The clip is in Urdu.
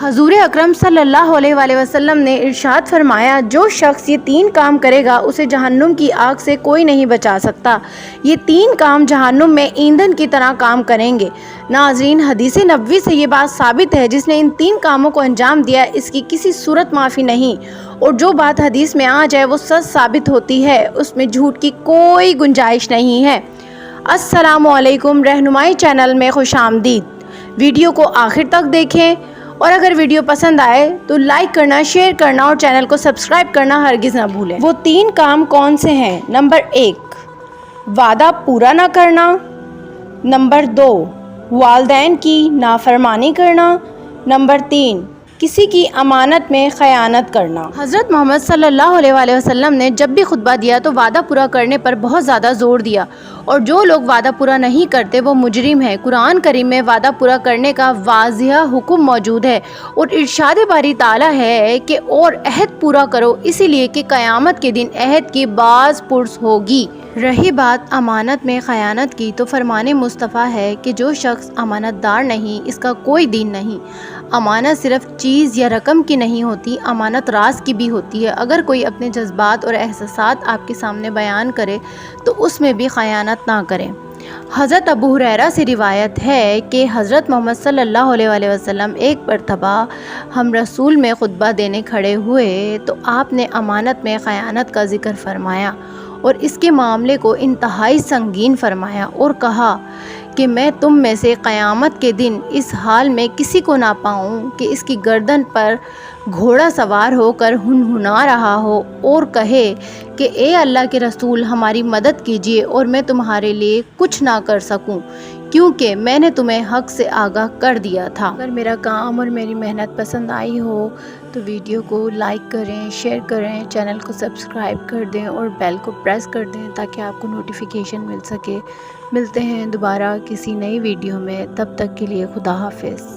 حضور اکرم صلی اللہ علیہ وسلم نے ارشاد فرمایا، جو شخص یہ 3 کام کرے گا اسے جہنم کی آگ سے کوئی نہیں بچا سکتا۔ یہ 3 کام جہنم میں ایندھن کی طرح کام کریں گے۔ ناظرین، حدیث نبوی سے یہ بات ثابت ہے، جس نے ان 3 کاموں کو انجام دیا اس کی کسی صورت معافی نہیں، اور جو بات حدیث میں آ جائے وہ سچ ثابت ہوتی ہے، اس میں جھوٹ کی کوئی گنجائش نہیں ہے۔ السلام علیکم، رہنمائی چینل میں خوش آمدید۔ ویڈیو کو آخر تک دیکھیں، اور اگر ویڈیو پسند آئے تو لائک کرنا، شیئر کرنا اور چینل کو سبسکرائب کرنا ہرگز نہ بھولیں۔ وہ 3 کام کون سے ہیں؟ نمبر 1، وعدہ پورا نہ کرنا۔ نمبر 2، والدین کی نافرمانی کرنا۔ نمبر 3، کسی کی امانت میں خیانت کرنا۔ حضرت محمد صلی اللہ علیہ وسلم نے جب بھی خطبہ دیا تو وعدہ پورا کرنے پر بہت زیادہ زور دیا، اور جو لوگ وعدہ پورا نہیں کرتے وہ مجرم ہیں۔ قرآن کریم میں وعدہ پورا کرنے کا واضح حکم موجود ہے، اور ارشاد باری تعالیٰ ہے کہ اور عہد پورا کرو، اسی لیے کہ قیامت کے دن عہد کی باز پرس ہوگی۔ رہی بات امانت میں خیانت کی، تو فرمان مصطفیٰ ہے کہ جو شخص امانت دار نہیں اس کا کوئی دین نہیں۔ امانت صرف چیز یا رقم کی نہیں ہوتی، امانت راز کی بھی ہوتی ہے۔ اگر کوئی اپنے جذبات اور احساسات آپ کے سامنے بیان کرے تو اس میں بھی خیانت نہ کریں۔ حضرت ابو ہریرہ سے روایت ہے کہ حضرت محمد صلی اللہ علیہ وسلم ایک مرتبہ ہم رسول میں خطبہ دینے کھڑے ہوئے تو آپ نے امانت میں خیانت کا ذکر فرمایا اور اس کے معاملے کو انتہائی سنگین فرمایا، اور کہا کہ میں تم میں سے قیامت کے دن اس حال میں کسی کو نہ پاؤں کہ اس کی گردن پر گھوڑا سوار ہو کر ہنہنا رہا ہو اور کہے کہ اے اللہ کے رسول، ہماری مدد کیجیے اور میں تمہارے لیے کچھ نہ کر سکوں، کیونکہ میں نے تمہیں حق سے آگاہ کر دیا تھا۔ اگر میرا کام اور میری محنت پسند آئی ہو تو ویڈیو کو لائک کریں، شیئر کریں، چینل کو سبسکرائب کر دیں اور بیل کو پریس کر دیں تاکہ آپ کو نوٹیفیکیشن مل سکے۔ ملتے ہیں دوبارہ کسی نئی ویڈیو میں، تب تک کے لیے خدا حافظ۔